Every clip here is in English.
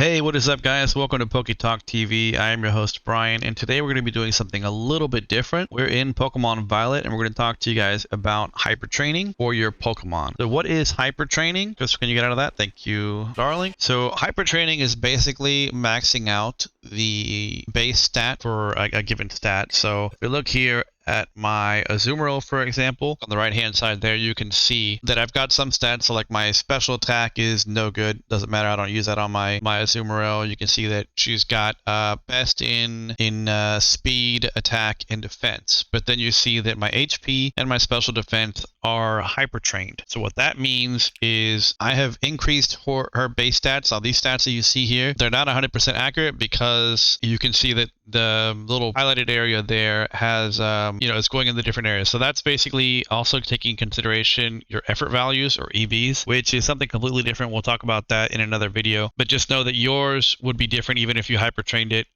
Hey, what is up, guys? Welcome to Poketalk TV. I am your host, Brian, and today we're going to be doing something a little bit different. We're in Pokemon Violet, and we're going to talk to you guys about hyper training for your Pokemon. So what is hyper training? Just can you get out of that? Thank you, darling. So hyper training is basically maxing out the base stat for a given stat. So if you look here at my Azumarill, for example, on the right hand side there, you can see that I've got some stats. So like my special attack is no good, doesn't matter, I don't use that on my Azumarill. You can see that she's got best in speed, attack, and defense, but then you see that my HP and my special defense are hyper trained. So what that means is I have increased her base stats. Now these stats that you see here, they're not 100% accurate because you can see that the little highlighted area there has it's going in the different areas. So that's basically also taking in consideration your effort values, or EVs, which is something completely different. We'll talk about that in another video, but just know that yours would be different even if you hyper trained it,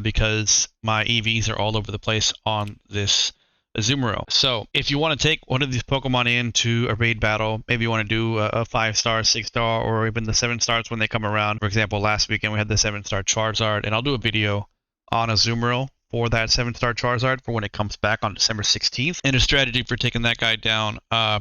because my EVs are all over the place on this Azumarill. So if you want to take one of these Pokemon into a raid battle, maybe you want to do a 5-star, 6-star, or even the 7 stars when they come around. For example, last weekend we had the 7-star Charizard, and I'll do a video on Azumarill for that 7-star Charizard for when it comes back on December 16th, and a strategy for taking that guy down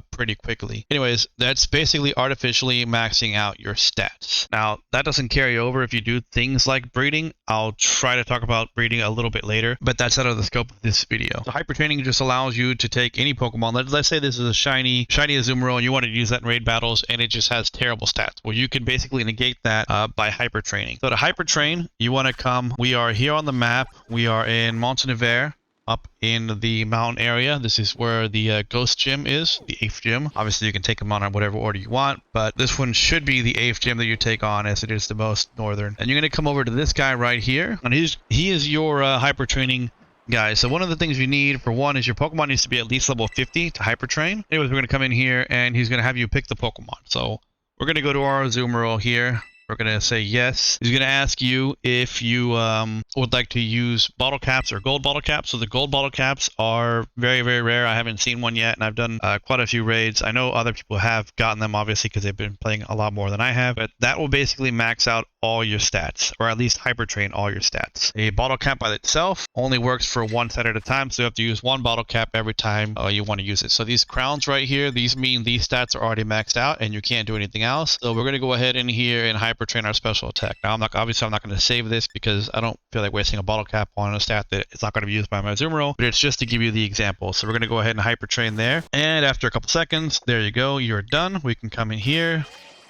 pretty quickly. Anyways, that's basically artificially maxing out your stats. Now, that doesn't carry over if you do things like breeding. I'll try to talk about breeding a little bit later, but that's out of the scope of this video. So hyper training just allows you to take any Pokemon. Let's say this is a shiny Azumarill, and you want to use that in raid battles, and it just has terrible stats. Well, you can basically negate that by hyper training. So to hyper train, you want to come. We are here on the map. We are in Montenevere, up in the mountain area. This is where the ghost gym is, the 8th gym. Obviously you can take them on in whatever order you want, but this one should be the 8th gym that you take on, as it is the most northern. And you're going to come over to this guy right here, and he is your hyper training guy. So one of the things you need, for one, is your Pokemon needs to be at least level 50 to hyper train. Anyways, we're going to come in here, and he's going to have you pick the Pokemon. So we're going to go to our Azumarill here. We're going to say yes. He's going to ask you if you would like to use bottle caps or gold bottle caps. So the gold bottle caps are very, very rare. I haven't seen one yet, and I've done quite a few raids. I know other people have gotten them, obviously, because they've been playing a lot more than I have. But that will basically max out all your stats, or at least hyper train all your stats. A bottle cap by itself only works for one set at a time, so you have to use one bottle cap every time you want to use it. So these crowns right here, these mean these stats are already maxed out, and you can't do anything else. So we're going to go ahead in here and hyper train our special attack. Now, I'm not going to save this because I don't feel like wasting a bottle cap on a stat that it's not going to be used by my Azumarill, but it's just to give you the example. So we're going to go ahead and hyper train there, and after a couple seconds, there you go, you're done. We can come in here,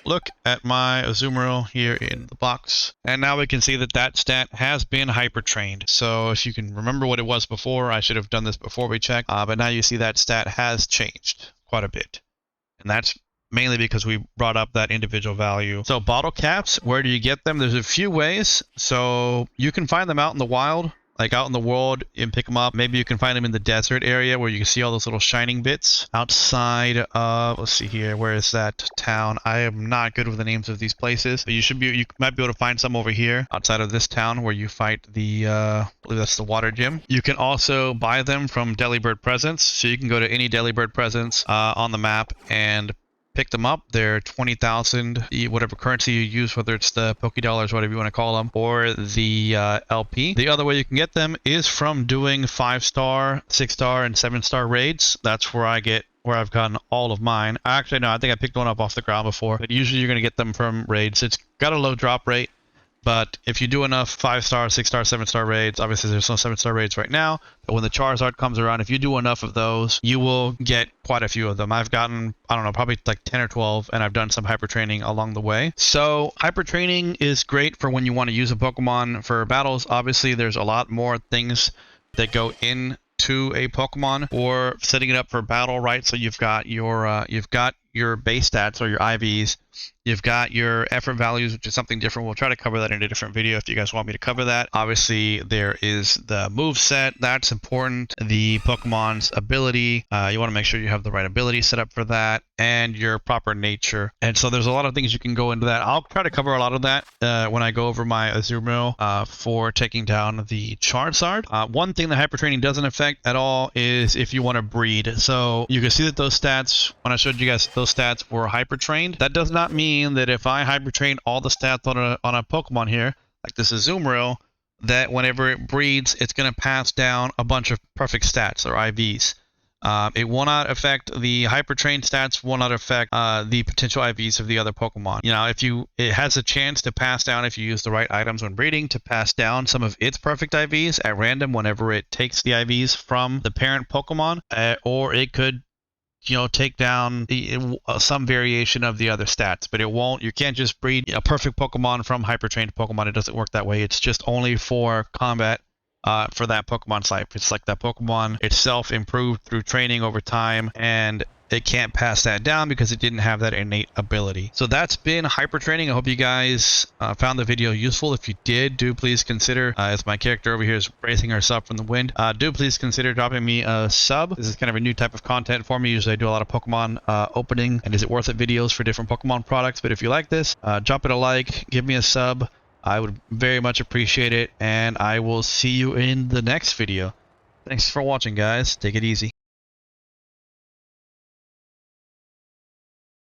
look at my Azumarill here in the box, and now we can see that that stat has been hyper trained. So if you can remember what it was before, I should have done this before we checked, but now you see that stat has changed quite a bit, and that's mainly because we brought up that individual value. So bottle caps, where do you get them? There's a few ways. So you can find them out in the wild, like out in the world, and pick them up. Maybe you can find them in the desert area where you can see all those little shining bits outside of, let's see here, where is that town? I am not good with the names of these places, but you might be able to find some over here outside of this town where you fight the I believe that's the water gym. You can also buy them from Delibird Presents, so you can go to any Delibird Presents on the map and pick them up. They're 20,000, whatever currency you use, whether it's the Pokédollars, whatever you want to call them, or the LP. The other way you can get them is from doing 5-star, 6-star, and 7-star raids. That's where I've gotten all of mine. Actually, no, I think I picked one up off the ground before, but usually you're going to get them from raids. It's got a low drop rate, but if you do enough 5-star, 6-star, 7-star raids, obviously there's no 7-star raids right now, but when the Charizard comes around, if you do enough of those, you will get quite a few of them. I've gotten, I don't know, probably like 10 or 12, and I've done some hyper training along the way. So hyper training is great for when you want to use a Pokemon for battles. Obviously, there's a lot more things that go into a Pokemon or setting it up for battle, right? So you've got your base stats, or your IVs. You've got your effort values, which is something different. We'll try to cover that in a different video if you guys want me to cover that. Obviously, there is the move set. That's important. The Pokemon's ability. You want to make sure you have the right ability set up for that, and your proper nature. And so there's a lot of things you can go into that. I'll try to cover a lot of that when I go over my Azumarill for taking down the Charizard. One thing that hyper training doesn't affect at all is if you want to breed. So you can see that those stats, when I showed you guys those those stats were hyper trained. That does not mean that if I hyper train all the stats on a Pokemon here, like this is Azumarill, that whenever it breeds, it's going to pass down a bunch of perfect stats or IVs. It will not affect the hyper trained stats, will not affect the potential IVs of the other Pokemon. You know, it has a chance to pass down, if you use the right items when breeding, to pass down some of its perfect IVs at random whenever it takes the IVs from the parent Pokemon, or it could, you know, take down some variation of the other stats, but it won't. You can't just breed a perfect Pokemon from hyper trained Pokemon. It doesn't work that way. It's just only for combat. For that Pokemon's life. It's like that Pokemon itself improved through training over time, and it can't pass that down because it didn't have that innate ability. So that's been hyper training. I hope you guys found the video useful. If you did, do please consider, as my character over here is bracing herself from the wind, do please consider dropping me a sub. This is kind of a new type of content for me. Usually I do a lot of Pokemon opening and is it worth it videos for different Pokemon products, but if you like this, drop it a like, give me a sub. I would very much appreciate it, and I will see you in the next video. Thanks for watching, guys. Take it easy.